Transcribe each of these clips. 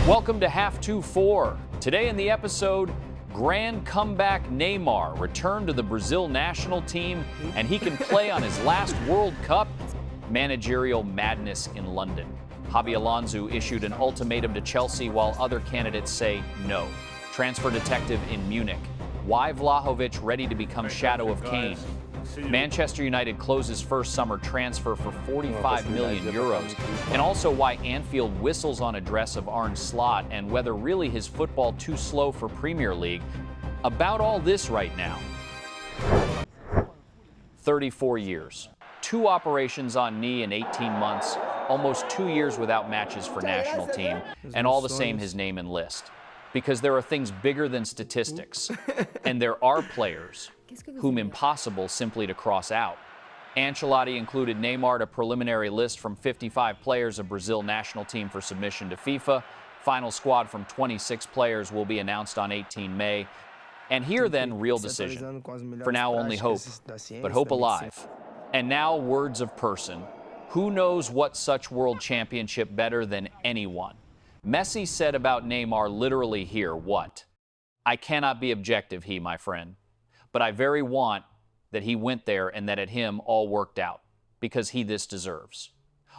Welcome to Half 2-4. Today in the episode, grand comeback Neymar returned to the Brazil national team, and he can play on his last World Cup. Managerial madness in London. Xabi Alonso issued an ultimatum to Chelsea while other candidates say no. Transfer detective in Munich. Why Vlahovic ready to become shadow of Kane? Manchester United closes first summer transfer for 45 million euros. And also why Anfield whistles on a dress of Arne Slot and whether really his football too slow for Premier League. About all this right now. 34 years. 2 operations on knee in 18 months. Almost 2 years without matches for national team. And all the same his name and list. Because there are things bigger than statistics. And there are players whom impossible simply to cross out. Ancelotti included Neymar to preliminary list from 55 players of Brazil national team for submission to FIFA. Final squad from 26 players will be announced on 18 May. And here then, real decision. For now, only hope, but hope alive. And now, words of person. Who knows what such world championship better than anyone? Messi said about Neymar literally here, what? I cannot be objective, my friend. But I very want that he went there and that at him all worked out, because he this deserves.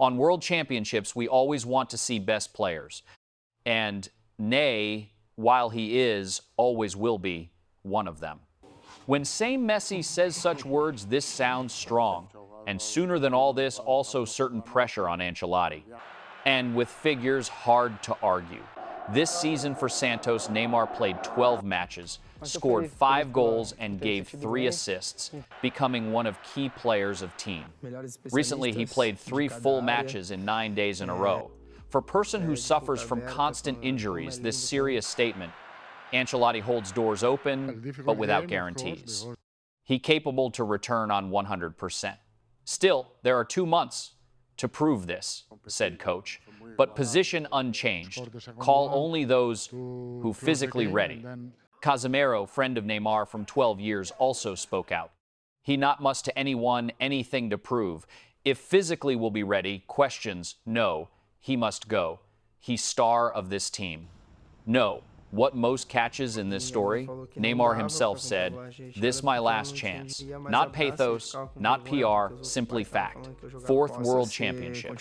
On world championships, we always want to see best players. And Ney, while he is, always will be one of them. When same Messi says such words, this sounds strong. And sooner than all this, also certain pressure on Ancelotti. And with figures, hard to argue. This season for Santos, Neymar played 12 matches, scored 5 goals and gave 3 assists, becoming one of key players of team. Recently, he played 3 full matches in 9 days in a row. For a person who suffers from constant injuries, this serious statement, Ancelotti holds doors open, but without guarantees. He capable to return on 100%. Still, there are 2 months to prove this, said coach. But position unchanged. Call only those who physically ready. Casemiro, friend of Neymar from 12 years, also spoke out. He not must to anyone anything to prove. If physically will be ready, questions, no, he must go. He's star of this team. No. What most catches in this story? Neymar himself said, this my last chance. Not pathos, not PR, simply fact. 4th World Championship.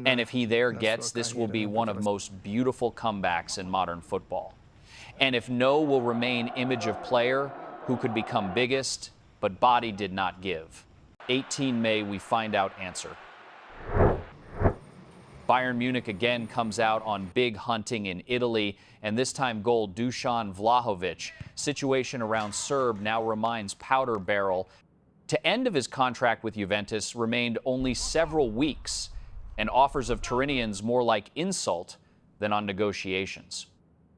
And if he there gets, this will be one of most beautiful comebacks in modern football. And if no will remain image of player who could become biggest, but body did not give. 18 May, we find out answer. Bayern Munich again comes out on big hunting in Italy, and this time goal Dusan Vlahovic. Situation around Serb now reminds powder barrel. To end of his contract with Juventus remained only several weeks, and offers of Turinians more like insult than on negotiations.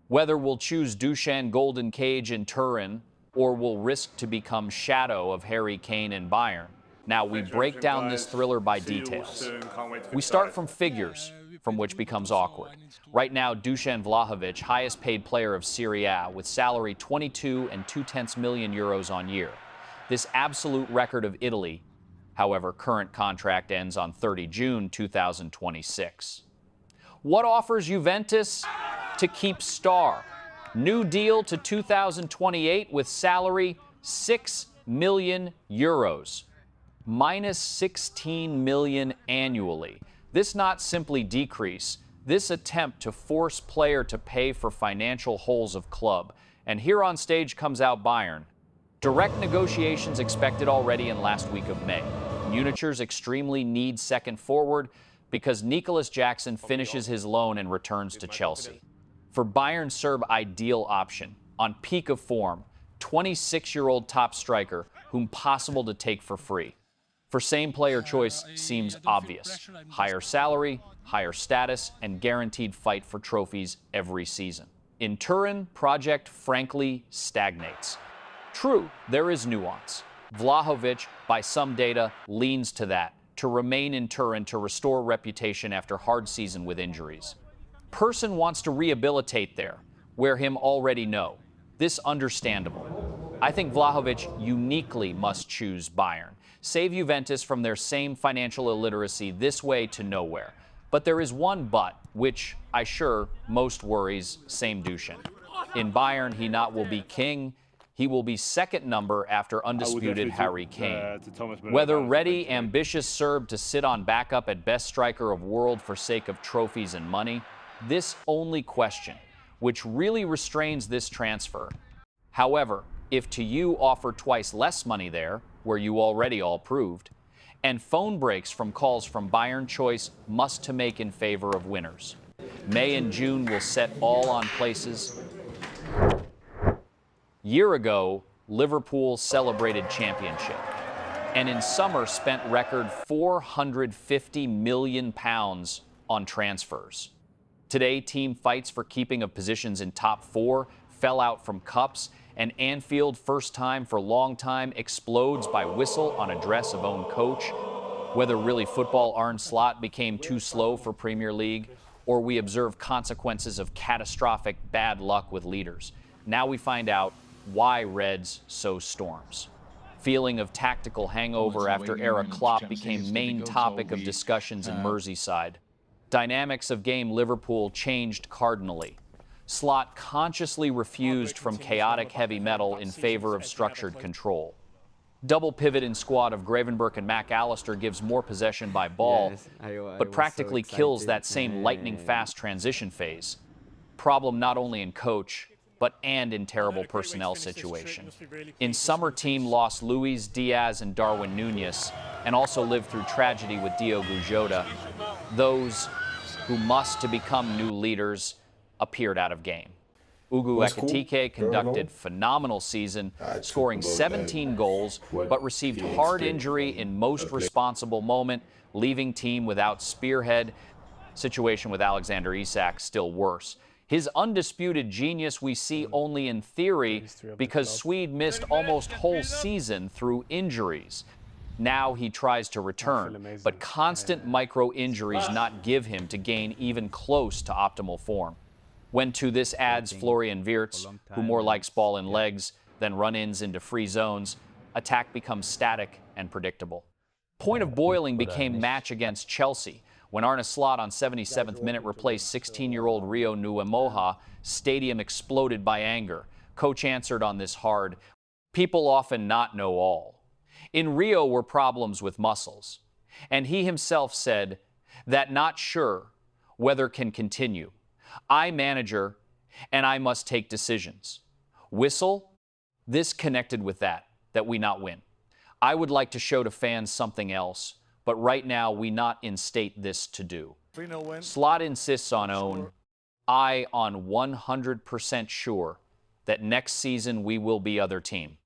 Whether we'll choose Dusan Golden Cage in Turin, or will risk to become shadow of Harry Kane in Bayern. Now, we break down this thriller by details. We start from figures, from which becomes awkward. Right now, Dusan Vlahovic, highest paid player of Serie A, with salary 22.2 million euros on year. This absolute record of Italy, however, current contract ends on 30 June 2026. What offers Juventus to keep star? New deal to 2028 with salary 6 million euros. Minus 16 million annually. This not simply decrease, this attempt to force player to pay for financial holes of club. And here on stage comes out Bayern. Direct negotiations expected already in last week of May. Munichers extremely need second forward because Nicolas Jackson finishes his loan and returns to Chelsea. For Bayern, Serb ideal option, on peak of form, 26-year-old top striker whom possible to take for free. For same player choice seems obvious. Higher salary, higher status, and guaranteed fight for trophies every season. In Turin, project frankly stagnates. True, there is nuance. Vlahovic, by some data, leans to that, to remain in Turin to restore reputation after hard season with injuries. Person wants to rehabilitate there, where him already know. This understandable. I think Vlahovic uniquely must choose Bayern. Save Juventus from their same financial illiteracy this way to nowhere. But there is one but. which I sure most worries same Dushan. In Bayern, he not will be king, he will be second number after undisputed Harry Kane. Whether ready, ambitious Serb to sit on backup at best striker of world for sake of trophies and money, this only question, which really restrains this transfer. However, if to you offer twice less money there, where you already all proved, and phone breaks from calls from Bayern, choice must to make in favor of winners. May and June will set all on places. Year ago, Liverpool celebrated championship, and in summer spent record £450 million on transfers. Today, team fights for keeping of positions in top four, fell out from cups, and Anfield, first time for long time, explodes by whistle on address of own coach. Whether really football Arne Slot became too slow for Premier League, or we observe consequences of catastrophic bad luck with leaders. Now we find out why Reds sow storms. Feeling of tactical hangover after era Klopp became main topic of discussions in Merseyside. Dynamics of game Liverpool changed cardinally. Slot consciously refused from chaotic heavy metal in favor of structured control. Double pivot in squad of Gravenberch and McAllister gives more possession by ball, but practically kills that same lightning-fast transition phase. Problem not only in coach, but in terrible personnel situation. In summer, team lost Luis Diaz and Darwin Núñez, and also lived through tragedy with Diogo Jota. Those who must to become new leaders appeared out of game. Ugu Ekitike conducted phenomenal season, scoring 17 goals, but received hard injury in most responsible moment, leaving team without spearhead. Situation with Alexander Isak still worse. His undisputed genius we see only in theory because Swede missed almost whole season through injuries. Now he tries to return, but constant micro-injuries not give him to gain even close to optimal form. When to this adds Florian Wirtz, who more likes ball in legs than run-ins into free zones, attack becomes static and predictable. Point of boiling became match against Chelsea, when Arne Slot on 77th minute replaced 16-year-old Rio Nuemoha. Stadium exploded by anger. Coach answered on this hard. People often not know all. In Rio were problems with muscles, and he himself said that not sure whether can continue. I manager, and I must take decisions. Whistle, this connected with that we not win. I would like to show to fans something else, but right now we not instate this to do. Slot insists on own. I on 100% sure that next season we will be other team.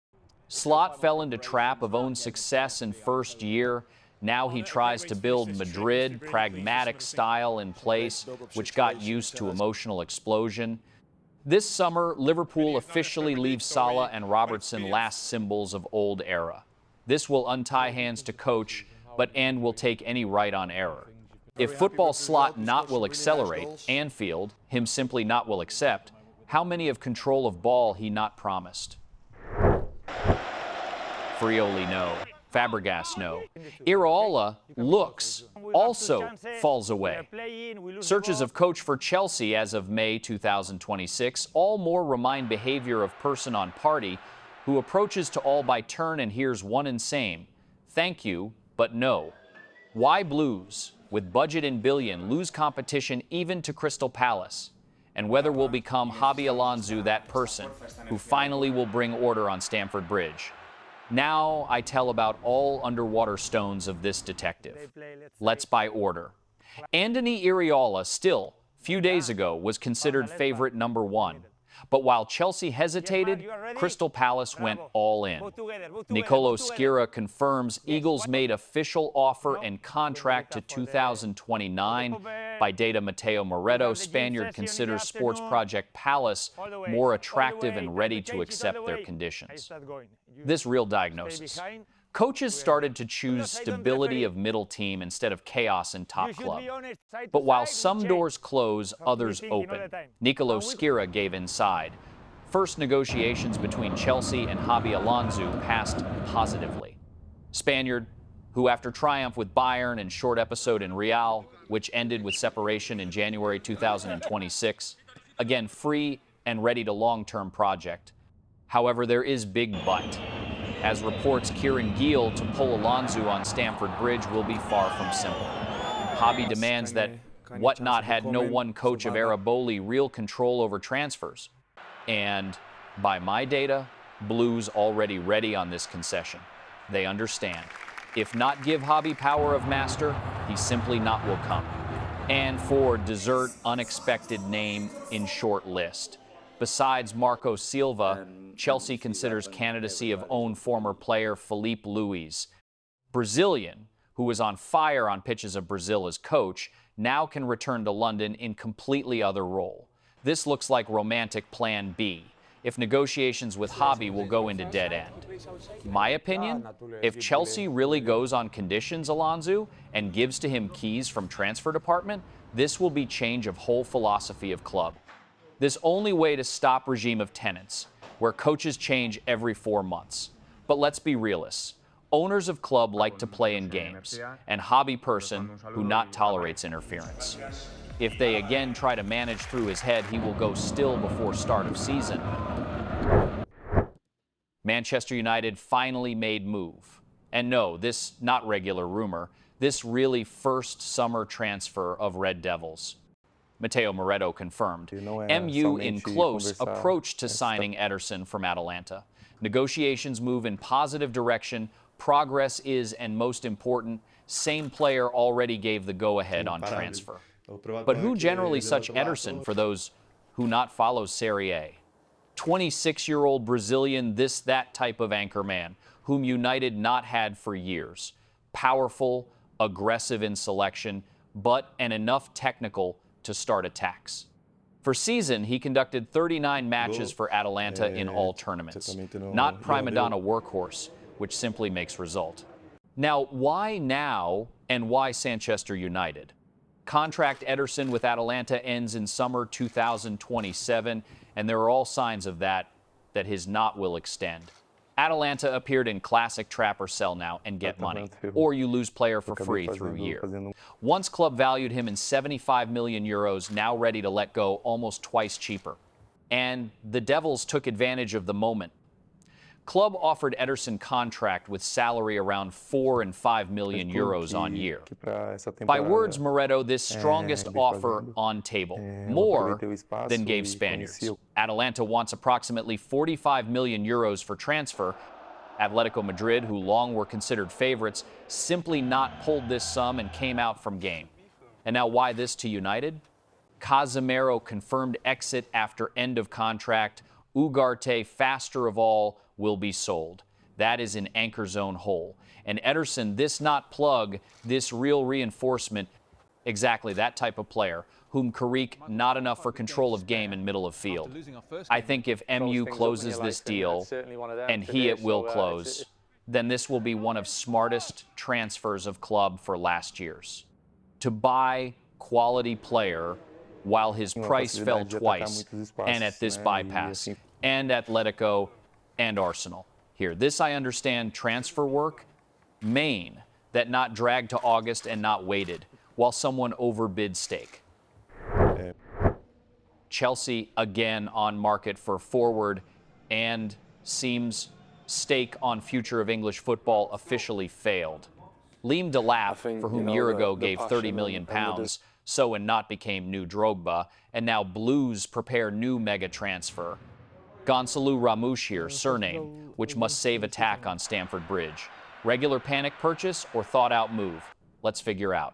Slot fell into trap of own success in first year. Now he tries to build Madrid, pragmatic style in place, which got used to emotional explosion. This summer, Liverpool officially leaves Salah and Robertson last symbols of old era. This will untie hands to coach, but and will take any right on error. If football Slot not will accelerate, Anfield, him simply not will accept, how many of control of ball he not promised? Frioli, no. Fabregas, no. Iraola looks, also falls away. Searches of coach for Chelsea as of May 2026 all more remind behavior of person on party who approaches to all by turn and hears one and same, thank you, but no. Why Blues, with budget in billion, lose competition even to Crystal Palace? And whether will become Xabi Alonso that person who finally will bring order on Stamford Bridge? Now I tell about all underwater stones of this detective. Let's by order. Andoni Iraola still, few days ago, was considered favorite number one. But while Chelsea hesitated, Crystal Palace went all in. Nicolo Skira confirms Eagles made official offer and contract to 2029. By data Mateo Moretto, Spaniard considers Sports Project Palace more attractive and ready to accept their conditions. This real diagnosis. Coaches started to choose stability of middle team instead of chaos in top club. But while some doors close, others open. Nicolo Skira gave inside. First negotiations between Chelsea and Xabi Alonso passed positively. Spaniard, who after triumph with Bayern and short episode in Real, which ended with separation in January 2026, again free and ready to long-term project. However, there is big but. As reports Kieran Gill to pull Alonso on Stamford Bridge will be far from simple. Hobby demands that Whatnot had no one coach of Araboli real control over transfers. And by my data, Blues already ready on this concession. They understand. If not give Hobby power of master, he simply not will come. And for dessert, unexpected name in short list. Besides Marco Silva, Chelsea considers candidacy of own former player Filipe Luís. Brazilian, who was on fire on pitches of Brazil as coach, now can return to London in completely other role. This looks like romantic plan B, if negotiations with Hobby will go into dead end. My opinion, if Chelsea really goes on conditions Alonso and gives to him keys from transfer department, this will be change of whole philosophy of club. This only way to stop regime of tenants, where coaches change every 4 months. But let's be realists. Owners of club like to play in games, and Hobby person who not tolerates interference. If they again try to manage through his head, he will go still before start of season. Manchester United finally made move. And no, this not regular rumor, this really first summer transfer of Red Devils. Matteo Moretto confirmed. MU in close approach to signing Ederson from Atalanta. Negotiations move in positive direction. Progress is, and most important, same player already gave the go-ahead on transfer. But who generally such Ederson for those who not follow Serie A? 26-year-old Brazilian, that type of anchor man, whom United not had for years. Powerful, aggressive in selection, and enough technical to start attacks. For season, he conducted 39 matches for Atalanta in all tournaments. Not prima donna workhorse, which simply makes result. Now, why now and why Manchester United? Contract Ederson with Atalanta ends in summer 2027, and there are all signs of that his knot will extend. Atalanta appeared in classic trap or sell now and get money, or you lose player for free through year. Once club valued him in 75 million euros, now ready to let go almost twice cheaper. And the Devils took advantage of the moment. Club offered Ederson contract with salary around 4 and 5 million euros on year. By words Moretto, this strongest offer on table, more than gave Spaniards. Atalanta wants approximately 45 million euros for transfer. Atletico Madrid, who long were considered favorites, simply not pulled this sum and came out from game. And now why this to United? Casemiro confirmed exit after end of contract. Ugarte, faster of all, will be sold. That is an anchor zone hole. And Ederson, this not plug, this real reinforcement, exactly that type of player, whom Carrick not enough for control of game and middle of field. I think if MU closes this deal, and it will close, then this will be one of smartest transfers of club for last year's. To buy quality player while his price fell twice, and at this bypass, and Atletico and Arsenal. Here, this I understand transfer work, main, that not dragged to August and not waited, while someone overbid stake. Chelsea again on market for forward, and seems stake on future of English football officially failed. Liam Delap, for whom a year ago gave £30 million, so and not became new Drogba, and now Blues prepare new mega transfer. Goncalo Ramos here, surname, which must save attack on Stamford Bridge. Regular panic purchase or thought-out move? Let's figure out.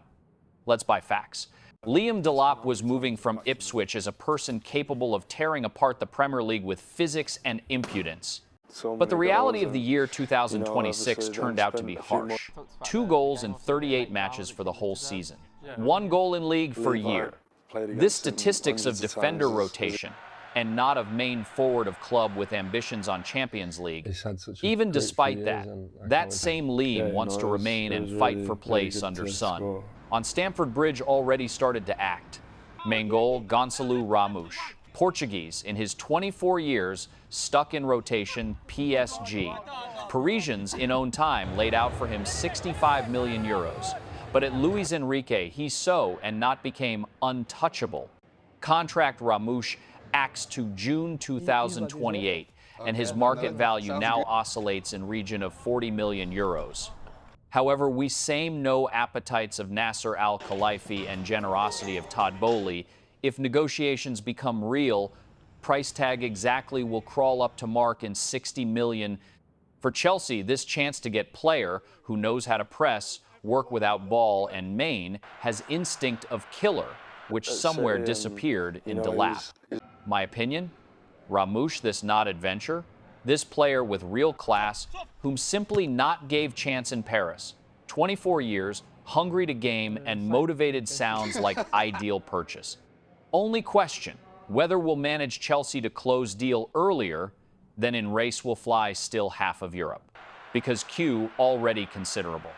Let's buy facts. Liam Delap was moving from Ipswich as a person capable of tearing apart the Premier League with physics and impudence. But the reality of the year 2026 turned out to be harsh. 2 goals in 38 matches for the whole season. 1 goal in league for a year. This statistics of defender rotation, and not of main forward of club with ambitions on Champions League. Even despite that, that same Liam wants to remain and fight for place under Sun. On Stamford Bridge already started to act. Main goal, Goncalo Ramos. Portuguese, in his 24 years, stuck in rotation, PSG. Parisians, in own time, laid out for him 65 million euros. But at Luis Enrique, he so and not became untouchable. Contract Ramos acts to June 2028, and his market value now oscillates in region of 40 million euros. However, we same no appetites of Nasser Al-Khelaifi and generosity of Todd Boehly. If negotiations become real, price tag exactly will crawl up to mark in 60 million. For Chelsea, this chance to get player who knows how to press, work without ball, and main has instinct of killer, which somewhere disappeared in Delap. My opinion? Ramos, this not adventure, this player with real class, whom simply not gave chance in Paris. 24 years, hungry to game, and motivated sounds like ideal purchase. Only question, whether we'll manage Chelsea to close deal earlier than in race will fly still half of Europe, because Q already considerable.